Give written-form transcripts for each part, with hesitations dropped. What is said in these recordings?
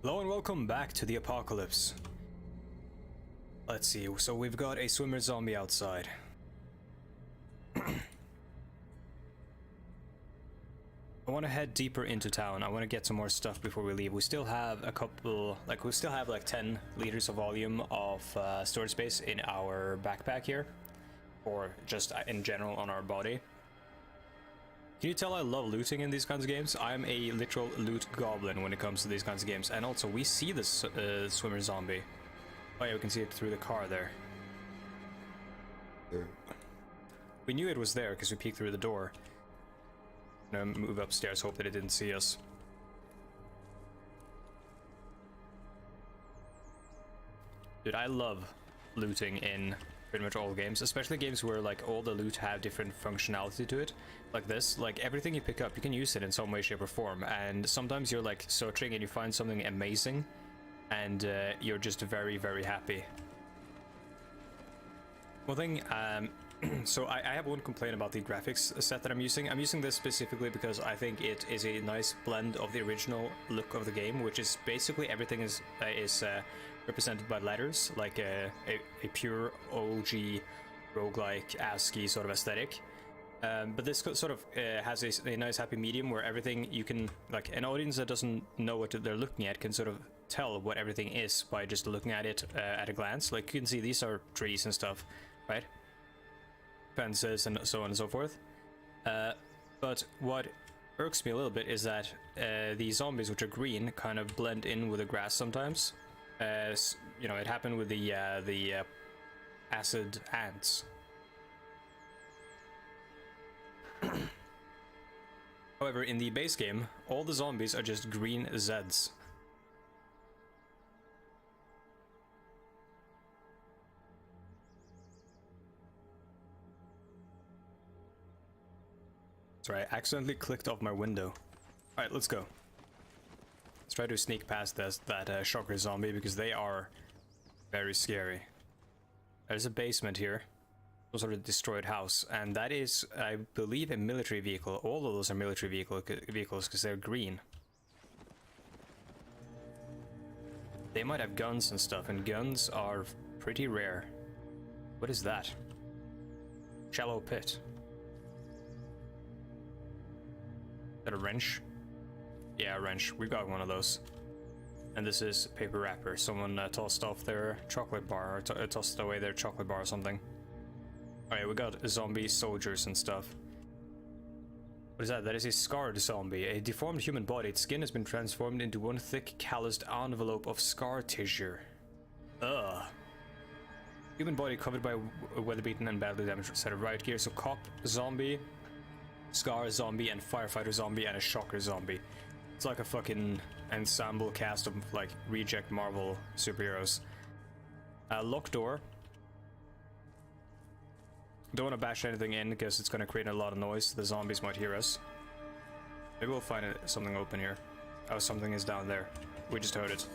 Hello and welcome back to the apocalypse. Let's see, so we've got a swimmer zombie outside. I want to head deeper into town. I want to get some more stuff before we leave. We still have a couple, we still have like 10 liters of volume of storage space in our backpack here, or just in general on our body. Can you tell I love looting in these kinds of games? I'm a literal loot goblin when it comes to these kinds of games. And also, we see this swimmer zombie. Oh yeah, we can see it through the car there. We knew it was there because we peeked through the door. I'm gonna move upstairs, hope that it didn't see us. Dude, I love looting in pretty much all games, especially games where like all the loot have different functionality to it. Like this, like everything you pick up, you can use it in some way, shape or form. And sometimes you're like searching and you find something amazing and you're just very, very happy. One thing, so I have one complaint about the graphics set that I'm using. I'm using this specifically because I think it is a nice blend of the original look of the game, which is basically everything is represented by letters, like a pure OG roguelike ASCII sort of aesthetic. But this sort of has a nice happy medium where everything you can, like an audience that doesn't know what they're looking at can sort of tell what everything is by just looking at it at a glance. Like you can see these are trees and stuff, right? Fences and so on and so forth. But what irks me a little bit is that the zombies, which are green, kind of blend in with the grass sometimes. You know, it happened with the acid ants. However, in the base game, all the zombies are just green Zeds. Sorry, I accidentally clicked off my window. Alright, let's go. Let's try to sneak past that shocker zombie because they are very scary. There's a basement here. Some sort of destroyed house, and that is, I believe, a military vehicle. All of those are military vehicles because they're green. They might have guns and stuff, and guns are pretty rare. What is that? Shallow pit. Is that a wrench? Yeah, a wrench. We've got one of those. And this is paper wrapper. Someone tossed off their chocolate bar, or tossed away their chocolate bar or something. Alright, we got zombie soldiers and stuff. What is that? That is a scarred zombie. A deformed human body. Its skin has been transformed into one thick, calloused envelope of scar tissue. Ugh. Human body covered by weather-beaten and badly damaged set of riot gear. So cop zombie, scar zombie, and firefighter zombie, and a shocker zombie. It's like a fucking ensemble cast of like reject Marvel superheroes. Locked door. Don't want to bash anything in because it's going to create a lot of noise. The zombies might hear us. Maybe we'll find something open here. Oh, something is down there. We just heard it.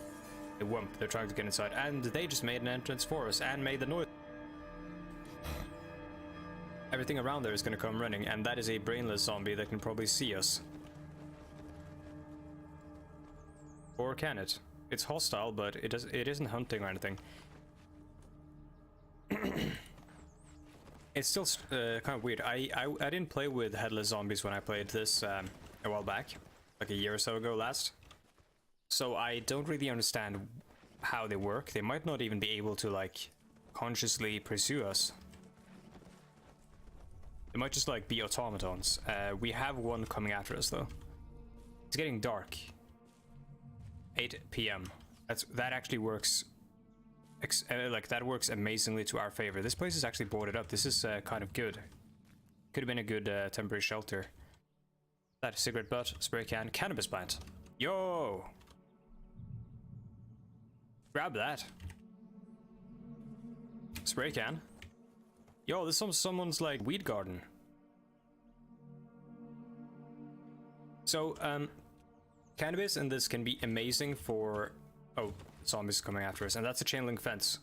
A wump. They're trying to get inside. And they just made an entrance for us and made the noise. Everything around there is going to come running, and that is a brainless zombie that can probably see us. Or can it? It's hostile, but it isn't hunting or anything. It's still kind of weird. I didn't play with headless zombies when I played this a while back, like a year or so ago last. So I don't really understand how they work. They might not even be able to like consciously pursue us. They might just like be automatons. We have one coming after us though. It's getting dark. 8 p.m. That actually works. Like that works amazingly to our favor. This place is actually boarded up. This is kind of good. Could have been a good temporary shelter. That cigarette butt, spray can, cannabis plant. Yo! Grab that. Spray can. Yo, this is someone's like weed garden. So, cannabis in this can be amazing for... Oh, zombies coming after us, and that's a chain link fence.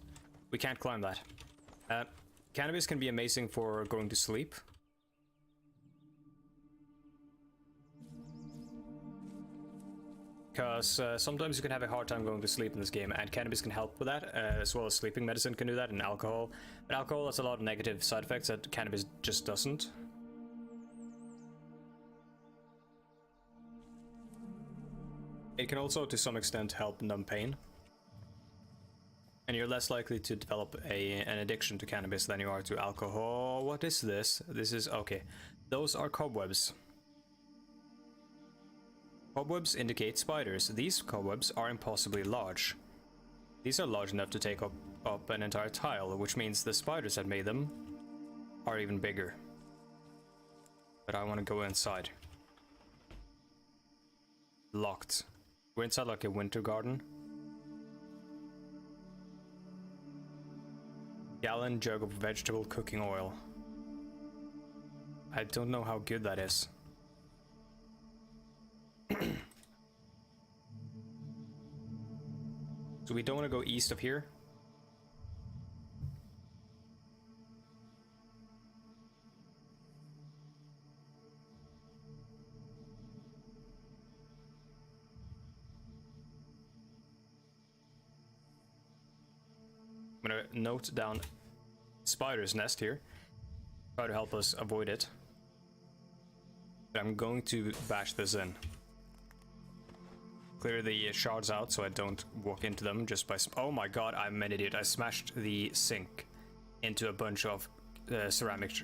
We can't climb that. Cannabis can be amazing for going to sleep. Because sometimes you can have a hard time going to sleep in this game, and cannabis can help with that, as well as sleeping medicine can do that, and alcohol. But alcohol has a lot of negative side effects that cannabis just doesn't. It can also, to some extent, help numb pain. And you're less likely to develop an addiction to cannabis than you are to alcohol. What is this? This is... okay. Those are cobwebs. Cobwebs indicate spiders. These cobwebs are impossibly large. These are large enough to take up an entire tile, which means the spiders that made them are even bigger. But I want to go inside. Locked. We're inside like a winter garden. Gallon jug of vegetable cooking oil. I don't know how good that is. So we don't want to go east of here. I'm gonna note down spider's nest here. Try to help us avoid it. But I'm going to bash this in. Clear the shards out so I don't walk into them just by... oh my god, I'm an idiot. I smashed the sink into a bunch of ceramic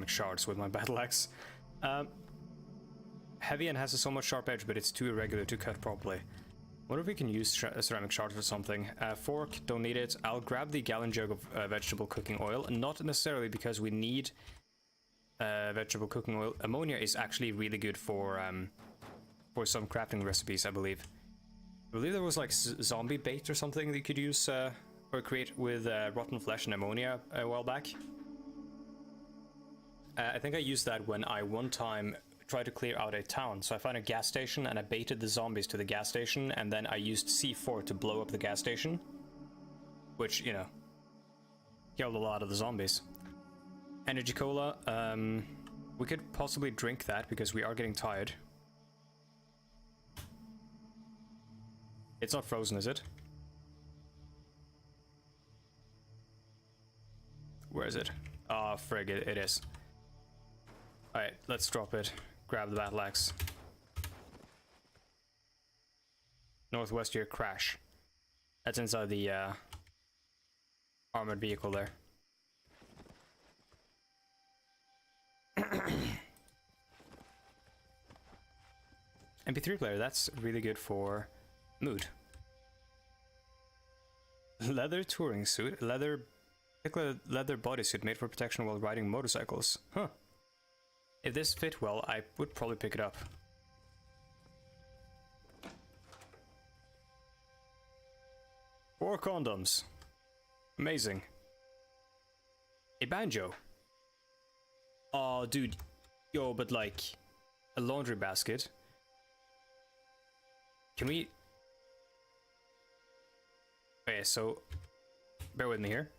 shards with my battle axe. Heavy and has so much sharp edge, but it's too irregular to cut properly. What if we can use ceramic shards for something? Fork, don't need it. I'll grab the gallon jug of vegetable cooking oil. Not necessarily because we need vegetable cooking oil. Ammonia is actually really good for some crafting recipes, I believe. I believe there was like zombie bait or something that you could use or create with rotten flesh and ammonia a while back. I think I used that when I one time tried to clear out a town. So I found a gas station and I baited the zombies to the gas station, and then I used C4 to blow up the gas station, which, you know, killed a lot of the zombies. Energy cola, we could possibly drink that because we are getting tired. It's not frozen, is it? Where is it? Ah, frig, it is. Alright, let's drop it. Grab the battle axe. Northwest here, crash. That's inside the armored vehicle there. MP3 player, that's really good for mood. Leather touring suit, leather bodysuit made for protection while riding motorcycles. Huh. If this fit well, I would probably pick it up. 4 condoms. Amazing. A banjo. Oh, dude. Yo, but like a laundry basket. Can we... okay, so bear with me here.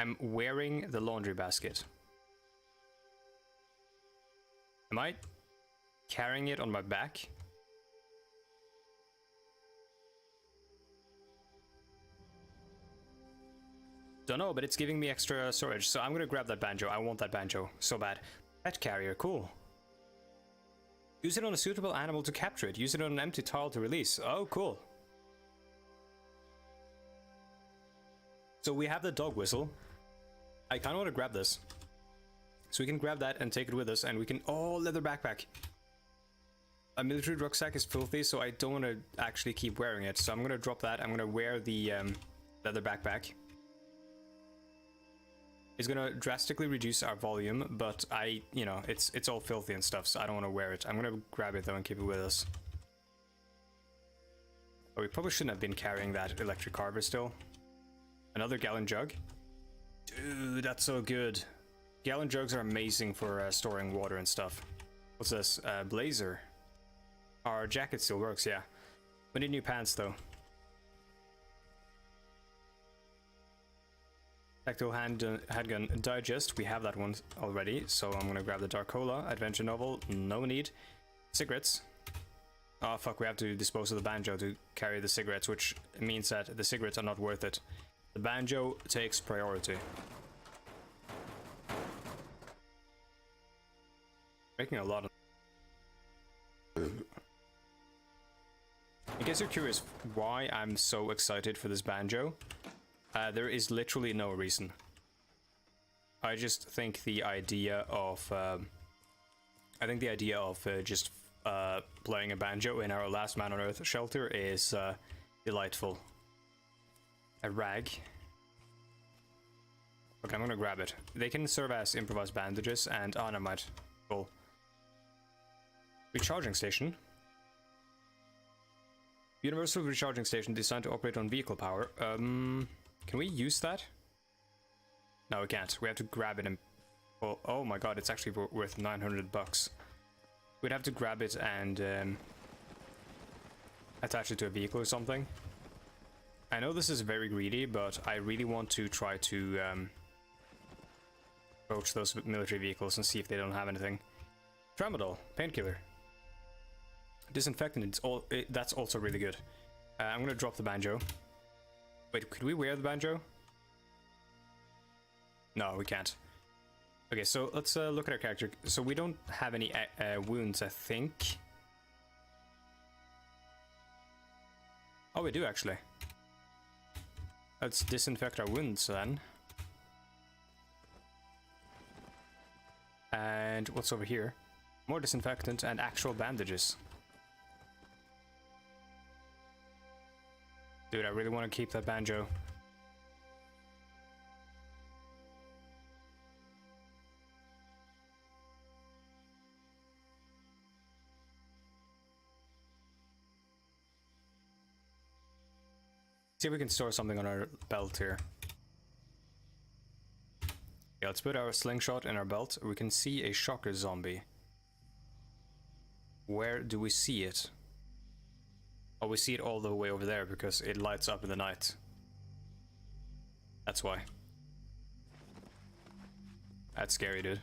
I'm wearing the laundry basket. Am I carrying it on my back? Don't know, but it's giving me extra storage, so I'm gonna grab that banjo. I want that banjo so bad. Pet carrier, cool. Use it on a suitable animal to capture it. Use it on an empty tile to release. Oh, cool. So we have the dog whistle. I kind of want to grab this. So we can grab that and take it with us, and we can... oh, leather backpack. A military rucksack is filthy, so I don't want to actually keep wearing it. So I'm going to drop that. I'm going to wear the leather backpack. It's going to drastically reduce our volume, but you know, it's all filthy and stuff, so I don't want to wear it. I'm going to grab it though and keep it with us. But we probably shouldn't have been carrying that electric carver still. Another gallon jug. Dude, that's so good. Gallon jugs are amazing for storing water and stuff. What's this? Blazer. Our jacket still works, yeah. We need new pants though. Tactical handgun digest. We have that one already, so I'm gonna grab the Dark Cola adventure novel. No need. Cigarettes. Oh fuck, we have to dispose of the banjo to carry the cigarettes, which means that the cigarettes are not worth it. The banjo takes priority. Making a lot of... In case you're curious why I'm so excited for this banjo, there is literally no reason. I just think the idea of just playing a banjo in our Last Man on Earth shelter is delightful. A rag. Okay, I'm gonna grab it. They can serve as improvised bandages and dynamite. Cool. Recharging station. Universal recharging station designed to operate on vehicle power. Can we use that? No, we can't. We have to grab it and... Oh my god, it's actually worth 900 bucks. We'd have to grab it and attach it to a vehicle or something. I know this is very greedy, but I really want to try to approach those military vehicles and see if they don't have anything. Tramadol, painkiller. Disinfectant, that's also really good. I'm gonna drop the banjo. Wait, could we wear the banjo? No, we can't. Okay, so let's look at our character. So we don't have any wounds, I think. Oh, we do actually. Let's disinfect our wounds then. And what's over here? More disinfectant and actual bandages. Dude, I really want to keep that banjo. See if we can store something on our belt here. Yeah, let's put our slingshot in our belt. We can see a shocker zombie. Where do we see it? Oh, we see it all the way over there because it lights up in the night. That's why. That's scary, dude.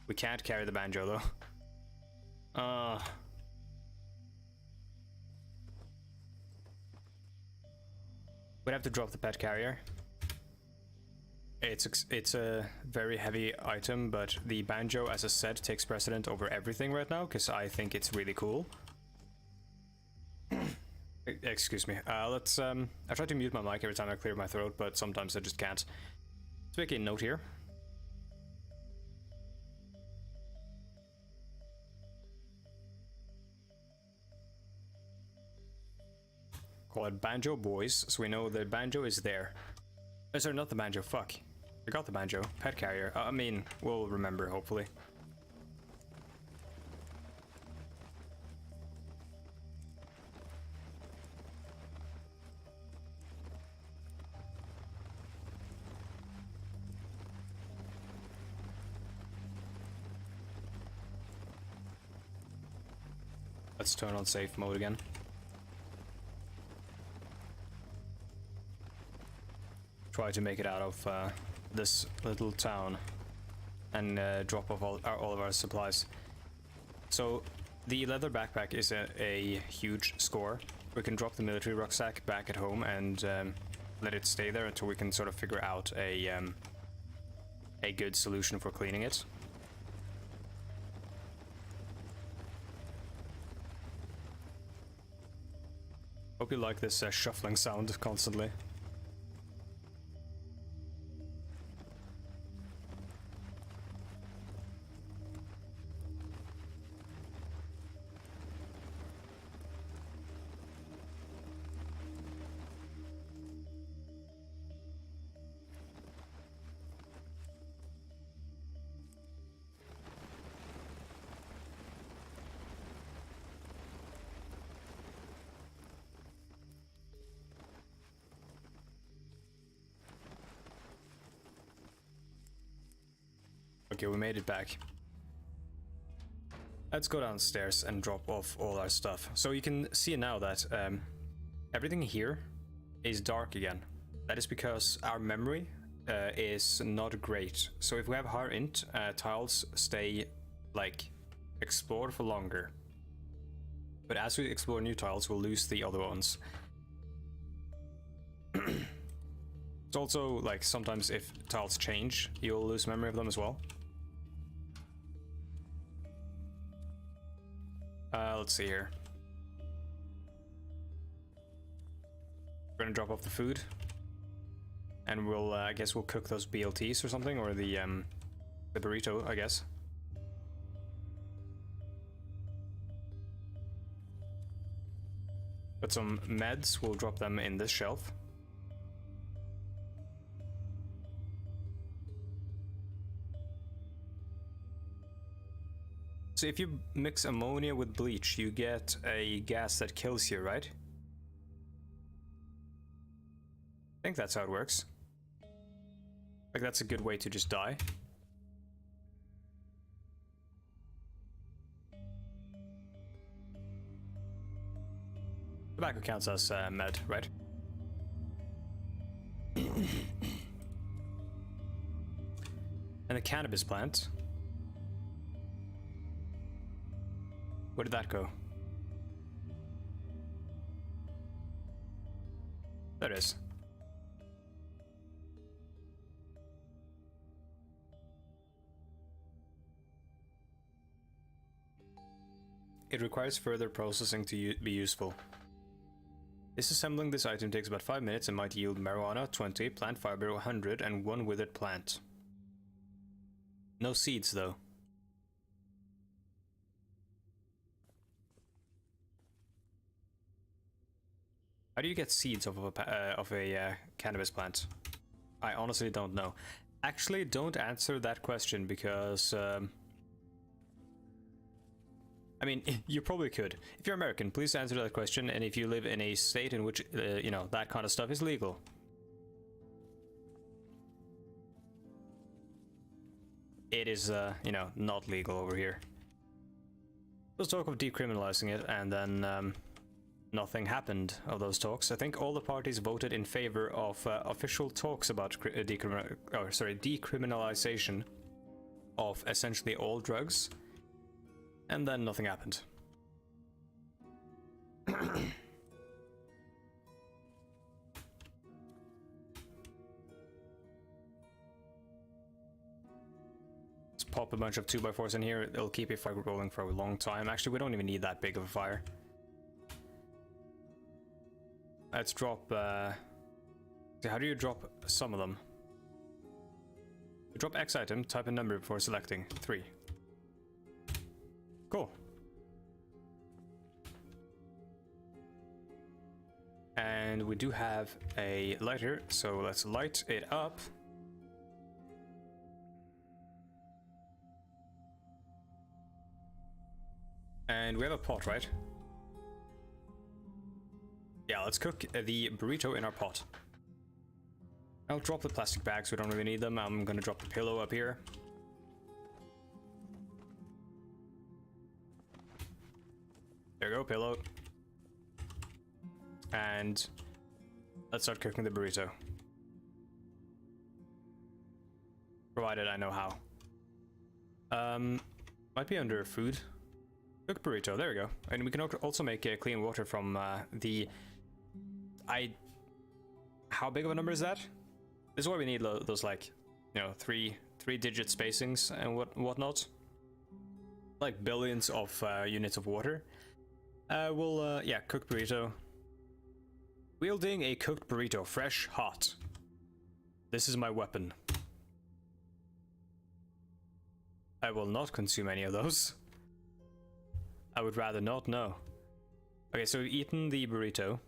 We can't carry the banjo though. We'd have to drop the pet carrier. It's a very heavy item, but the banjo, as I said, takes precedent over everything right now because I think it's really cool. Excuse me. Let's I try to mute my mic every time I clear my throat, but sometimes I just can't. Let's make a note here. Call it Banjo Boys, so we know the banjo is there. Oh, sorry, not the banjo, fuck. Forgot the banjo. Pet carrier. I mean, we'll remember, hopefully. Let's turn on safe mode again. Try to make it out of this little town and drop off all of our supplies. So the leather backpack is a huge score. We can drop the military rucksack back at home and let it stay there until we can sort of figure out a good solution for cleaning it. Hope you like this shuffling sound constantly. Okay, we made it back. Let's go downstairs and drop off all our stuff. So you can see now that everything here is dark again. That is because our memory is not great. So if we have higher int, tiles stay like explored for longer. But as we explore new tiles, we'll lose the other ones. It's also like sometimes if tiles change, you'll lose memory of them as well. Let's see here. We're gonna drop off the food, and we'll I guess we'll cook those BLTs or something, or the burrito, I guess. Got some meds. We'll drop them in this shelf. So if you mix ammonia with bleach, you get a gas that kills you, right? I think that's how it works. Like, that's a good way to just die. Tobacco counts as med, right? And a cannabis plant. Where did that go? There it is. It requires further processing to be useful. Disassembling this item takes about 5 minutes and might yield marijuana 20, plant fiber 100, and 1 withered plant. No seeds though. How do you get seeds off of a cannabis plant? I honestly don't know. Actually, don't answer that question because I mean, you probably could. If you're American, please answer that question, and if you live in a state in which, you know, that kind of stuff is legal. It is, you know, not legal over here. Let's talk of decriminalizing it, and then nothing happened of those talks. I think all the parties voted in favor of official talks about decriminalization of essentially all drugs. And then nothing happened. Let's pop a bunch of 2x4s in here. It'll keep a fire rolling for a long time. Actually, we don't even need that big of a fire. Let's drop... how do you drop some of them? You drop X item, type a number before selecting. 3. Cool. And we do have a lighter, so let's light it up. And we have a pot, right? Yeah, let's cook the burrito in our pot. I'll drop the plastic bags, we don't really need them. I'm gonna drop the pillow up here. There you go, pillow. And let's start cooking the burrito. Provided I know how. Might be under food. Cooked burrito, there we go. And we can also make clean water from the... How big of a number is that? This is why we need those, like, you know, three-digit spacings and whatnot. Like billions of units of water. Yeah, cooked burrito. Wielding a cooked burrito, fresh, hot. This is my weapon. I will not consume any of those. I would rather not know. Okay, so we've eaten the burrito.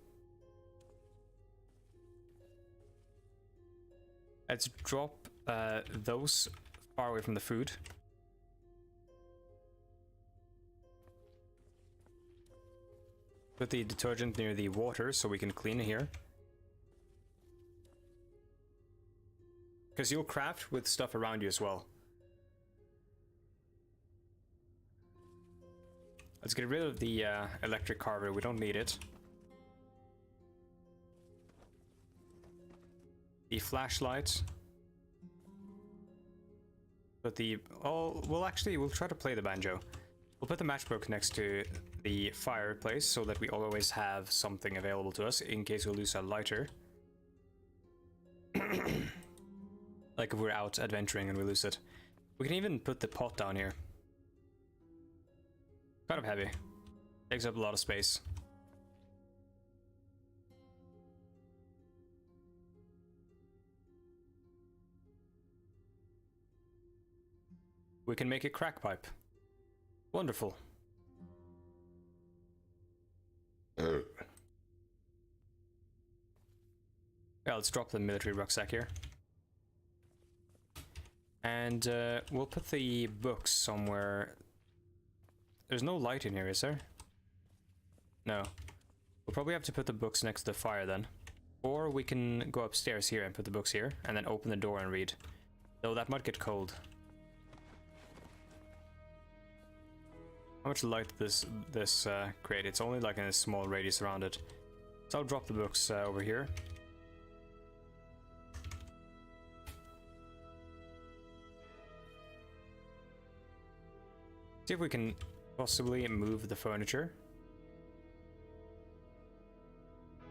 Let's drop those far away from the food. Put the detergent near the water so we can clean it here. Because you'll craft with stuff around you as well. Let's get rid of the electric carver, we don't need it. the flashlight. But we'll try to play the banjo. We'll put the matchbook next to the fireplace so that we always have something available to us in case we lose our lighter. Like if we're out adventuring and we lose it. We can even put the pot down here. Kind of heavy. Takes up a lot of space. We can make a crack pipe. Wonderful. Yeah, let's drop the military rucksack here. And we'll put the books somewhere. There's no light in here, is there? No. We'll probably have to put the books next to the fire then. Or we can go upstairs here and put the books here, and then open the door and read. Though that might get cold. How much light does this create? It's only like in a small radius around it. So I'll drop the books over here. See if we can possibly move the furniture.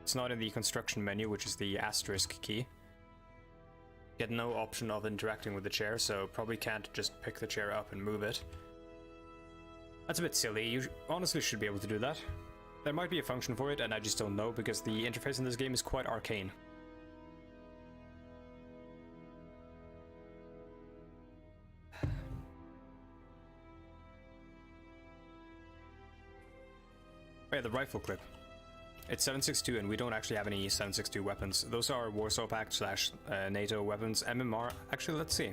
It's not in the construction menu, which is the asterisk key. Get no option of interacting with the chair, so probably can't just pick the chair up and move it. That's a bit silly. You honestly should be able to do that. There might be a function for it, and I just don't know, because the interface in this game is quite arcane. Oh yeah, the rifle clip. It's 7.62 and we don't actually have any 7.62 weapons. Those are Warsaw Pact / NATO weapons. MMR, actually let's see.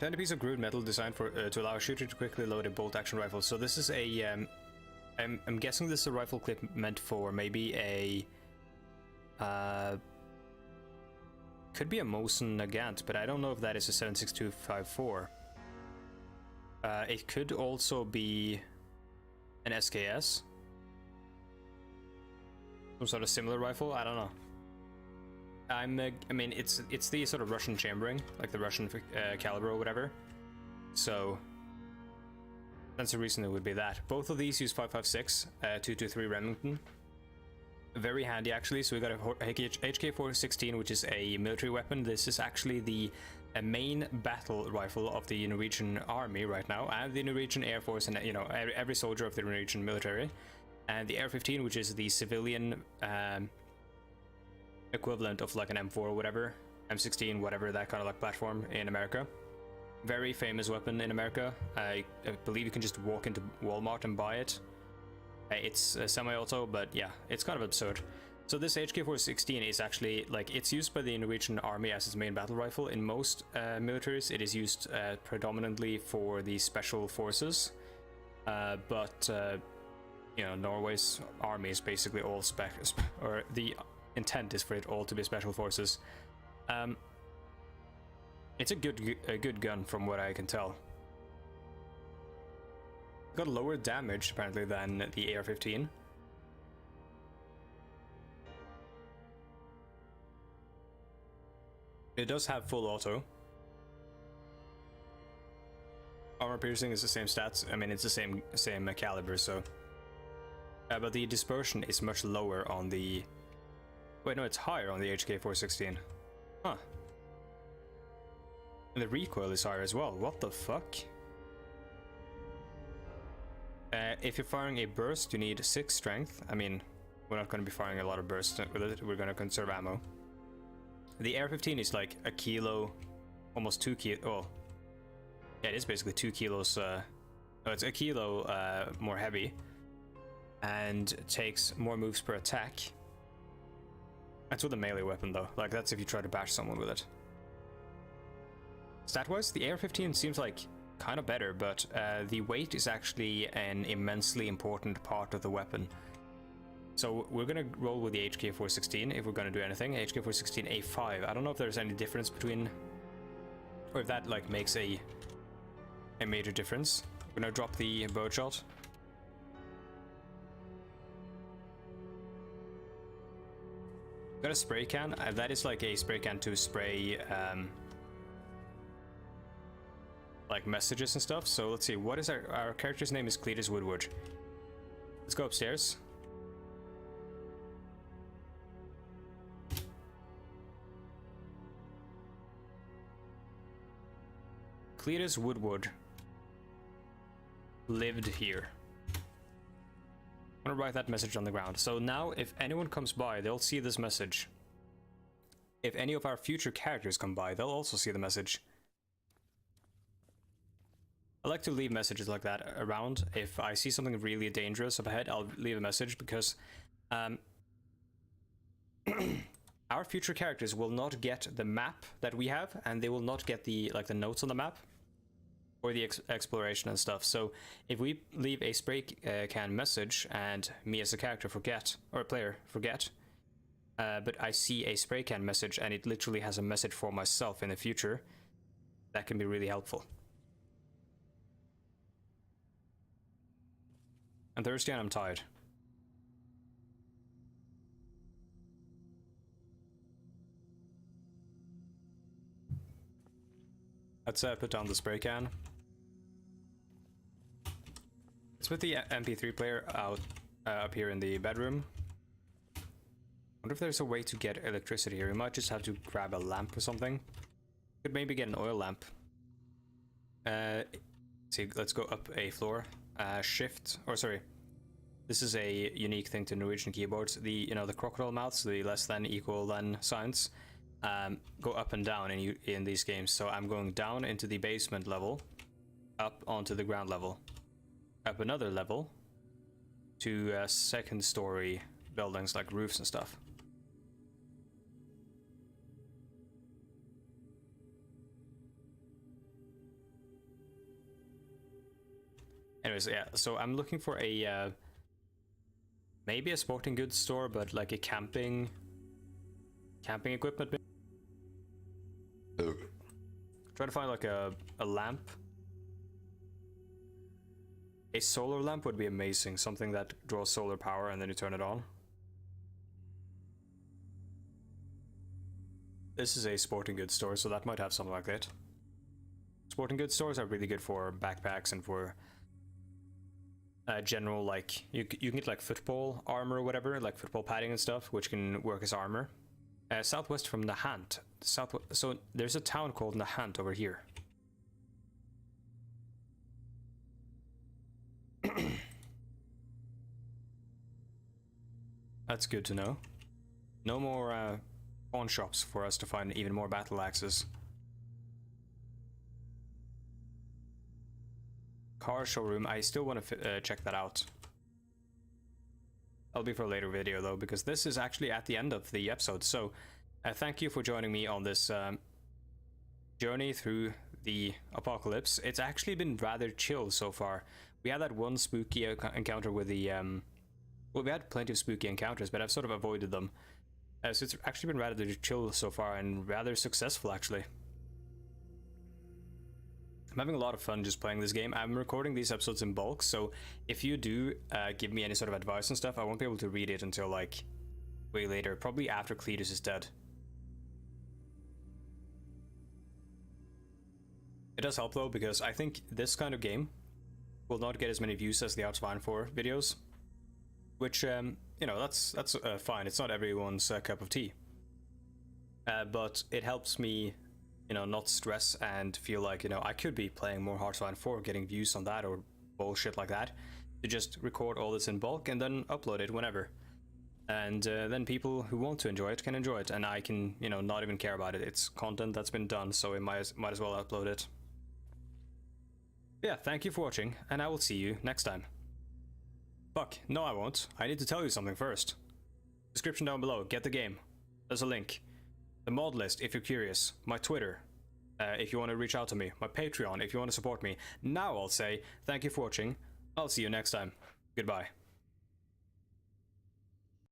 Found a piece of grooved metal designed for to allow a shooter to quickly load a bolt action rifle. So this is a, I'm guessing this is a rifle clip meant for maybe a, could be a Mosin Nagant, but I don't know if that is a 7.6254. It could also be an SKS. Some sort of similar rifle, I don't know. I mean, it's the sort of Russian chambering, like the Russian caliber or whatever. So that's the reason it would be that. Both of these use 5.56, 223 Remington. Very handy actually. So we got a HK416, which is a military weapon. This is actually the main battle rifle of the Norwegian army right now, and the Norwegian Air Force, and you know, every soldier of the Norwegian military. And the AR-15, which is the civilian equivalent of like an M4 or whatever, M16, whatever, that kind of like platform in America. Very famous weapon in America. I believe you can just walk into Walmart and buy it. It's semi-auto, but yeah, it's kind of absurd. So this HK416 is actually, like, it's used by the Norwegian army as its main battle rifle. In most militaries, it is used predominantly for the special forces, but you know, Norway's army is basically all or the intent is for it all to be special forces. It's a good gun from what I can tell. Got lower damage apparently than the AR-15. It does have full auto. Armor piercing is the same stats. I mean, it's the same caliber, so. But the dispersion is much lower on the. Wait, no, it's higher on the HK416. Huh. And the recoil is higher as well. What the fuck? If you're firing a burst, you need 6 strength. I mean, we're not going to be firing a lot of bursts with it. We're going to conserve ammo. The AR-15 is like a kilo, almost 2 kilo. Oh, yeah, it is basically 2 kilos. Oh, it's a kilo more heavy, and takes more moves per attack. That's with a melee weapon, though. Like, that's if you try to bash someone with it. Stat-wise, the AR-15 seems like kind of better, but the weight is actually an immensely important part of the weapon. So we're gonna roll with the HK416 if we're gonna do anything. HK416A5. I don't know if there's any difference between, or if that like makes a major difference. We're gonna drop the birdshot. Got a spray can. That is like a spray can to spray like messages and stuff. So let's see, what is our character's name is Cletus Woodward. Let's go upstairs. Cletus Woodward lived here. I'm gonna write that message on the ground. So now if anyone comes by, they'll see this message. If any of our future characters come by, they'll also see the message. I like to leave messages like that around. If I see something really dangerous up ahead, I'll leave a message because our future characters will not get the map that we have, and they will not get the the notes on the map or the exploration and stuff. So if we leave a spray can message and me as a character forget, or a player forget, but I see a spray can message and it literally has a message for myself in the future, that can be really helpful. I'm thirsty and I'm tired. Let's put down the spray can. Let's put the MP3 player out up here in the bedroom. Wonder if there's a way to get electricity here. We might just have to grab a lamp or something. Could maybe get an oil lamp. See, let's go up a floor. Shift, or sorry, this is a unique thing to Norwegian keyboards. The the crocodile mouths, the less than, equal than signs, go up and down in these games. So I'm going down into the basement level, up onto the ground level, up another level to second story buildings like roofs and stuff. Anyways, yeah, so I'm looking for a maybe a sporting goods store, but like a camping equipment. Try to find like a lamp. A solar lamp would be amazing, something that draws solar power and then you turn it on. This is a sporting goods store, so that might have something like that. Sporting goods stores are really good for backpacks and for general, like you can get like football armor or whatever, like football padding and stuff, which can work as armor. Southwest from Nahant, so there's a town called Nahant over here. That's good to know. No more pawn shops for us to find even more battle axes. Car showroom, I still want to check that out. That'll be for a later video though, because this is actually at the end of the episode. So thank you for joining me on this journey through the apocalypse. It's actually been rather chill so far. We had that one spooky encounter with the well, we had plenty of spooky encounters, but I've sort of avoided them. So it's actually been rather chill so far and rather successful actually. I'm having a lot of fun just playing this game. I'm recording these episodes in bulk, so if you do give me any sort of advice and stuff, I won't be able to read it until like way later, probably after Cletus is dead. It does help though, because I think this kind of game will not get as many views as the Outspan 4 videos, which you know, that's fine. It's not everyone's cup of tea, but it helps me, you know, not stress and feel like, you know, I could be playing more Hearthstone 4, getting views on that or bullshit like that, to just record all this in bulk and then upload it whenever. And then people who want to enjoy it can enjoy it, and I can, you know, not even care about it. It's content that's been done, so it might as well upload it. Yeah, thank you for watching, and I will see you next time. Fuck, no I won't. I need to tell you something first. Description down below, get the game. There's a link. The mod list if you're curious, my Twitter if you want to reach out to me, my Patreon if you want to support me. Now I'll say thank you for watching, I'll see you next time. Goodbye.